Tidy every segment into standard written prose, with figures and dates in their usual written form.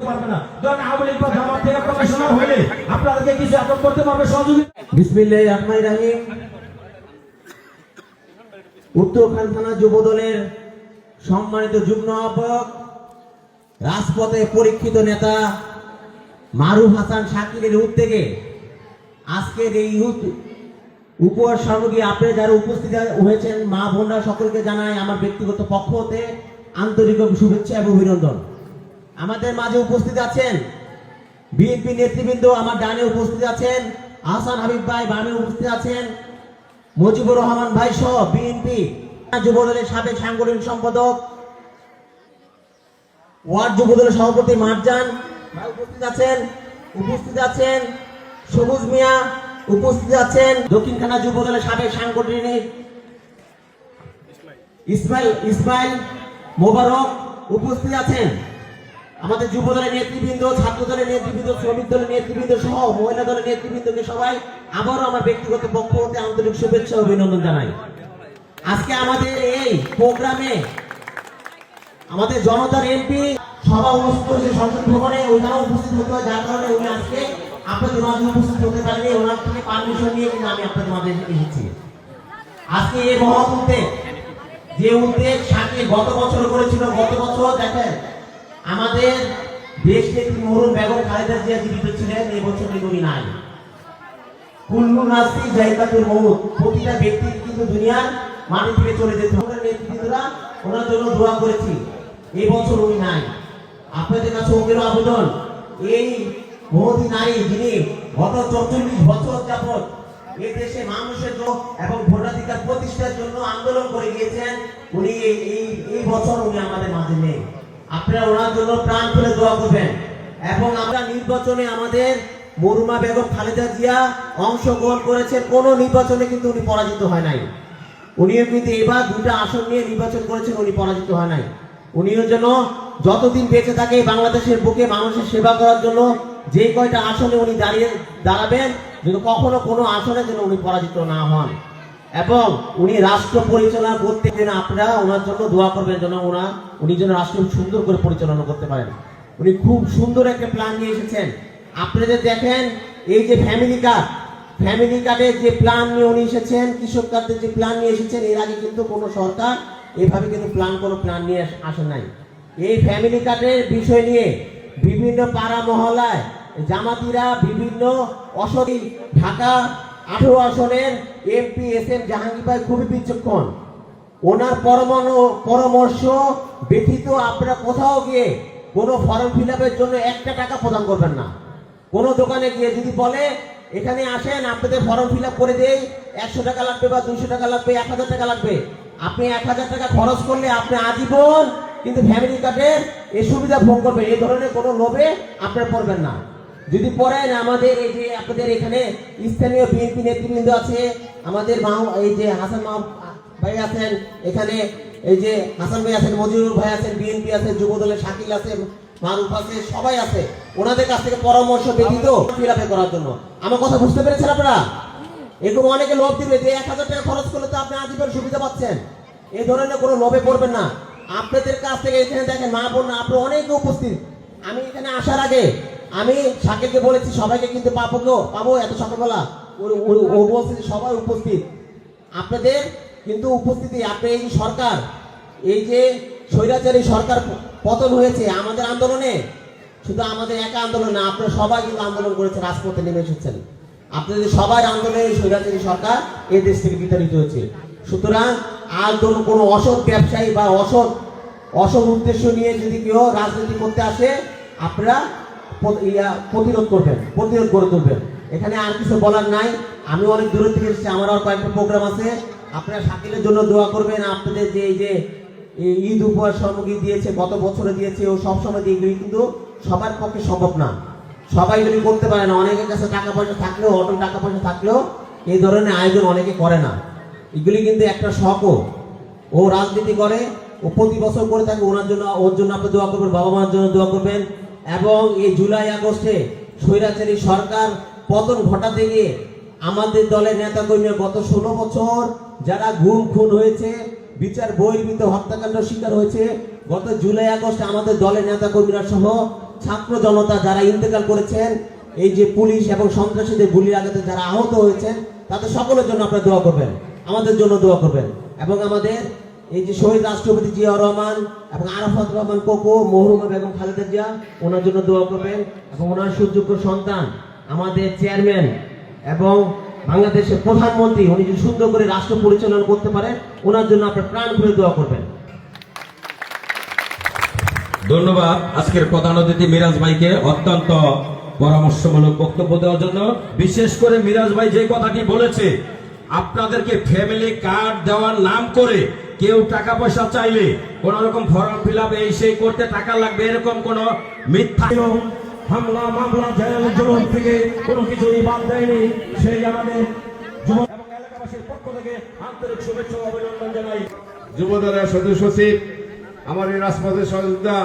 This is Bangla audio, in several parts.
পারবে না। যখন আওয়ামী লীগ বা জামাত থেকে কমিশনার হইলে আপনাদেরকে কিছু আটক করতে পারবে সহযোগিতা। বিসমিল্লাহির রহমানির রহিম। উত্তরখান থানা যুব দলের সম্মানিত যুগ্ম আহ্বায়ক, রাজপথে পরীক্ষিত নেতা মারুফ হাসান শাকিলের উদ্যোগে আজকের এই উপহার সামগ্রী আপনি যারা উপস্থিত হয়েছেন মা বোনরা সকলকে জানাই আমার ব্যক্তিগত পক্ষ হতে আন্তরিক শুভেচ্ছা এবং অভিনন্দন। আমাদের মাঝে উপস্থিত আছেন বিএনপি নেতৃবৃন্দ, আমার ডানে উপস্থিত আছেন আহসান হাবিব ভাই, বামে উপস্থিত আছেন মুজিবুর রহমান ভাই সহ বিএনপি যুবদলের সাবেক সাংগঠনিক সম্পাদক, ওয়ার্ড যুবদলের সভাপতি মারজান ভাই উপস্থিত আছেন সবুজ মিয়া, উপস্থিত আছেন দক্ষিণ থানা যুবদলের সাবেক সাংগঠনিক ইসমাইল মোবারক, উপস্থিত আছেন আমাদের যুব দলের নেতৃবৃন্দ, ছাত্র দলের নেতৃবৃন্দ, শ্রমিক দলের নেতৃবৃন্দ সহ মহিলা দলের নেতৃবৃন্দকে সবাই আবারও আমার ব্যক্তিগত পক্ষ হতে আন্তরিক শুভেচ্ছা ও অভিনন্দন জানাই। আজকে আমাদের এই প্রোগ্রামে আমাদের জনতার এমপি সভা অনুষ্ঠিত হয়েছে সংসদ ভবনে, ওইখানে উপস্থিত হতে হয়, যার কারণে উনি আজকে আপনাদের মাঝে উপস্থিত হতে পারেনি। ওনার থেকে পারমিশন নিয়ে কিন্তু আমি আপনাদের মাঝে এসেছি। আজকে এই মহৎ উদ্যোগ, যে উদ্যোগ সাথে গত বছর করেছিল, গত বছর দেখেন আমাদের দেশ নেত্রী মরহুম বেগম খালেদা জিয়া জীবিত ছিলেন, এই বছর কিন্তু উনি নাই। কুল্লু নাসি জায়গাতুল মউত, প্রতিটা ব্যক্তি কিন্তু দুনিয়ার মাটি থেকে চলে যেতে হবে। নেতৃবৃন্দরা ওনার জন্য দোয়া করেছি, এই বছর উনি নাই। আপনাদের কাছে ওকের আবেদন, এই মহতী নারী যিনি গত 44 বছর যাবত এই দেশে মানুষের জন্য এবং ভোটাধিকার প্রতিষ্ঠার জন্য আন্দোলন করে গিয়েছেন, উনি এই বছর উনি আমাদের মাঝে নেই। আপনারা ওনার জন্য প্রাণ খুলে দোয়া করবেন। এবং আমরা নির্বাচনে আমাদের মরহুমা বেগম খালেদা জিয়া অংশগ্রহণ করেছেন, কোন নির্বাচনে কিন্তু উনি পরাজিত হয় নাই। উনিও কিন্তু এবার 2টা আসন নিয়ে নির্বাচন করেছেন, উনি পরাজিত হয় নাই। উনিও যেন যতদিন বেঁচে থাকে বাংলাদেশের বুকে মানুষের সেবা করার জন্য যে কয়টা আসনে উনি দাঁড়াবেন, যেন কখনো কোনো আসনে যেন উনি পরাজিত না হন। এবং উনি রাষ্ট্র পরিচালনা করতে গেলে আপনারা ওনার জন্য দোয়া করবেন, যেন উনি যেন রাষ্ট্র সুন্দর করে পরিচালনা করতে পারেন। উনি খুব সুন্দর একটা প্ল্যান নিয়ে এসেছেন। আপনাদের দেখেন এই যে ফ্যামিলি কার্ডের যে প্ল্যান নিয়ে উনি এসেছেন, কৃষক কার্ডের যে প্ল্যান নিয়ে এসেছেন, এর আগে কিন্তু কোনো সরকার এভাবে কিন্তু কোনো প্ল্যান নিয়ে আসে নাই। এই ফ্যামিলি কার্ডের বিষয় নিয়ে বিভিন্ন পাড়া মহল্লায় জামাতিরা বিভিন্ন অসদি, ঢাকা 18 আসনের এমপি এসএম জাহাঙ্গীর ভাই খুবই বিচক্ষণ। ওনার পরামর্শ ব্যতীত আপনারা কোথাও গিয়ে কোনো ফর্ম ফিল আপের জন্য 1 টাকা প্রদান করবেন না। কোনো দোকানে গিয়ে যদি বলে এখানে আসেন আপনাদের ফর্ম ফিল আপ করে দেই, 100 টাকা লাগবে বা 200 টাকা লাগবে, 1000 টাকা লাগবে, আপনি 1000 টাকা খরচ করলে আপনি আজীবন কিন্তু ফ্যামিলি কার্ডের এই সুবিধা ভোগ করবেন। এই ধরনের কোনো লোভে আপনারা পড়বেন না। যদি পড়েন, আমাদের এই যে আপনাদের এখানে স্থানীয় বিএনপি নেতৃবৃন্দ আছে, আমাদের এই যে হাসান ভাই আছেন, এখানে এই যে হাসান ভাই আছেন, মজিবুর ভাই আছেন, বিএনপি আছে, যুব দলের শাকিল আছে, মারুফ আছে, সবাই আছে। ওনাদের কাছ থেকে পরামর্শ ব্যতীত ফিলাপে করার জন্য। আমার কথা বুঝতে পেরেছেন আপনারা? এরকম অনেকে লোভ দিবে যে 1000 টাকা খরচ করলে তো আপনি আজীবন সুবিধা পাচ্ছেন। এই ধরনের কোনো লোভে পড়বেন না। আপনাদের কাছ থেকে এখানে দেখেন মা বোন আপনারা অনেকে উপস্থিত। আমি এখানে আসার আগে আমি শাকিলকে বলেছি সবাইকে কিন্তু পাবো এত সকালবেলা, ও বলছে সবাই উপস্থিত। আপনাদের কিন্তু উপস্থিতি, আপনি এই যে সরকার, এই যে স্বৈরাচারী সরকার পতন হয়েছে আমাদের আন্দোলনে, শুধু আমাদের একা আন্দোলন না, আপনারা সবাই কিন্তু আন্দোলন করেছে, রাজপথে নেমে এসেছেন। আপনাদের সবার আন্দোলনে স্বৈরাচারী সরকার এই দেশ থেকে বিতাড়িত হয়েছে। সুতরাং আর কোনো অসৎ ব্যবসায়ী বা অসৎ উদ্দেশ্য নিয়ে যদি কেউ রাজনীতি করতে আসে, আপনারা প্রতিরোধ করে তুলবেন। এখানে আর কিছু বলার নাই। আমি অনেক দূর থেকে এসেছি, আমার আর কয়েকটা প্রোগ্রাম আছে। আপনারা শাকিলের জন্য দোয়া করবেন। আপনাদের যে এই যে ঈদ উপহার সামগ্রী দিয়েছে, গত বছরে দিয়েছে, ও সবসময় এগুলি কিন্তু সবার পক্ষে সম্ভব না, সবাই এগুলি করতে পারে না। অনেকের কাছে টাকা পয়সা থাকলেও, অটল টাকা পয়সা থাকলেও এই ধরনের আয়োজন অনেকে করে না। এগুলি কিন্তু একটা শখও, ও রাজনীতি করে, ও প্রতি বছর করে থাকে। ওর জন্য আপনি দোয়া করবেন, বাবা মার জন্য দোয়া করবেন। এবং এই জুলাই আগস্টে স্বৈরাচারী সরকার পতন ঘটাতে গিয়ে আমাদের দলের নেতাকর্মীরা গত 16 বছর যারা গুম খুন হয়েছে, বিচার বহির্ভূত হত্যাকাণ্ড শিকার হয়েছে, গত জুলাই আগস্টে আমাদের দলের নেতাকর্মীরা সহ ছাত্র জনতা যারা ইন্তেকাল করেছেন, এই যে পুলিশ এবং সন্ত্রাসীদের গুলির আঘাতে যারা আহত হয়েছেন, তাদের সকলের জন্য আপনারা দোয়া করবেন, আমাদের জন্য দোয়া করবেন। এবং আমাদের এই যে শহীদ রাষ্ট্রপতি জিয়াউর রহমান এবং আরাফাত রহমান কোকো, মহরুমা বেগম খালেদা জিয়া, ওনার জন্য দোয়া করবেন। এবং ওনার সুযোগ্য সন্তান আমাদের চেয়ারম্যান এবং বাংলাদেশের প্রধানমন্ত্রী, উনি যদি সুন্দর করে রাষ্ট্র পরিচালনা করতে পারেন, ওনার জন্য আপনার প্রাণ খুলে দোয়া করবেন। ধন্যবাদ আজকের প্রধান অতিথি মিরাজ ভাইকে অত্যন্ত পরামর্শমূলক বক্তব্য দেওয়ার জন্য। বিশেষ করে মিরাজ ভাই যে কথাটি বলেছে, আপনাদেরকে ফ্যামিলি কার্ড দেওয়ার নাম করে কেউ টাকা পয়সা চাইলে কোন রকম ফর্ম ফিল আপ এই সেই করতে টাকা লাগবে, এরকম কোন মিথ্যা হামলা মামলা জেল থেকে কোনো কিছুই বাদ দেয়নি। সেই আমাদের যুব এবং এলাকাবাসীর পক্ষ থেকে আন্তরিক শুভেচ্ছা ও অভিনন্দন জানাই। যুবদলের সদস্য সচিব আমার এই রাজপথের সহযোদ্ধা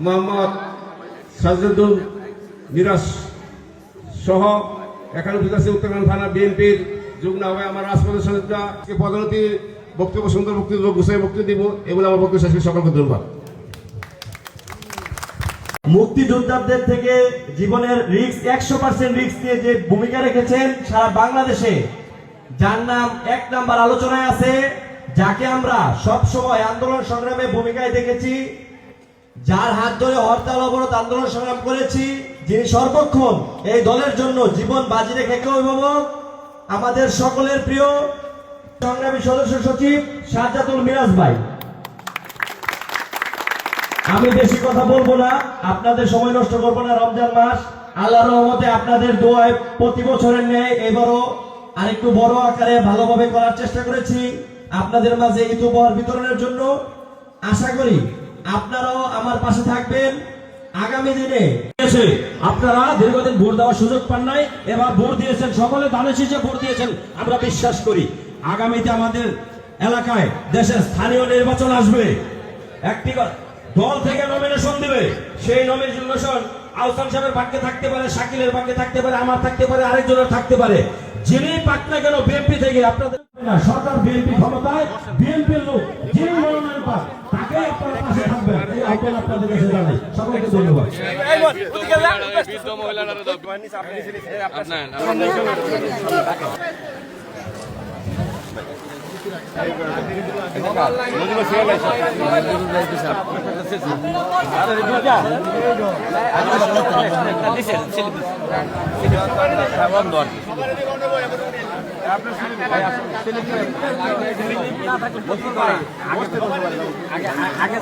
মোহাম্মদ সাজেদুল মিরাজ সহ এখানে উপস্থিত আছে উত্তরগ্রাম থানা বিএনপির যুগ্ম আহ্বায়ক আমার রাজপথের সহযোদ্ধা। পদোন্নতি বক্তব্য সুন্দর বক্তব্য গুছাই বক্তব্য দিব, এগুলো আমার বক্তব্য শেষ করে সকলকে ধন্যবাদ। মুক্তিযোদ্ধাদের থেকে জীবনের রিস্ক 100% রিস্ক নিয়ে যে ভূমিকা রেখেছেন সারা বাংলাদেশে, যার নাম এক নাম্বার আলোচনায় আছে, যাকে আমরা সব সময় আন্দোলন সংগ্রামে ভূমিকায় দেখেছি, যার হাত ধরে হরতাল অবরোধ আন্দোলন সংগ্রাম করেছি, যিনি সর্বক্ষণ এই দলের জন্য জীবন বাজি রেখে অভিভাবক, আমাদের সকলের প্রিয় সংগ্রামী সদস্য সচিব শাহজাতুল মিরাজ ভাই। আমি বেশি কথা বলবো না, আপনাদের সময় নষ্ট করবো না। রমজান মাস, আল্লাহর রহমতে আপনাদের দোয়ায় প্রতি বছরের ন্যায় এবারও আরেকটু বড় আকারে ভালোভাবে করার চেষ্টা করেছি আপনাদের মাঝে ঈদ উপহার বিতরণের জন্য। আশা করি আপনারাও আমার পাশে থাকবেন আগামী দিনে। আপনারা দীর্ঘদিন ভোট দেওয়ার সুযোগ পান নাই, এবার ভোট দিয়েছেন, সকলে দানের শীষে ভোট দিয়েছেন। আমরা বিশ্বাস করি আগামীতে আমাদের এলাকায় দেশের স্থানীয় নির্বাচন আসবে, একটি দল থেকে নমিনেশন দিবে, সেই নমিনেশন আহসান সাহেবের ভাগ্যে থাকতে পারে, শাকিলের ভাগ্যে থাকতে পারে, আমার থাকতে পারে, আরেকজনের থাকতে পারে। যিনি পাক না কেন বিএনপি থেকে, আপনাদের সরকার বিএনপি ক্ষমতায়, বিএনপির লোক যিনি মনোনয়ন পান তাকে আপনারা পাশে থাকবেন, এই আহ্বান আপনাদের কাছে জানাই। সকলকে ধন্যবাদ। আগে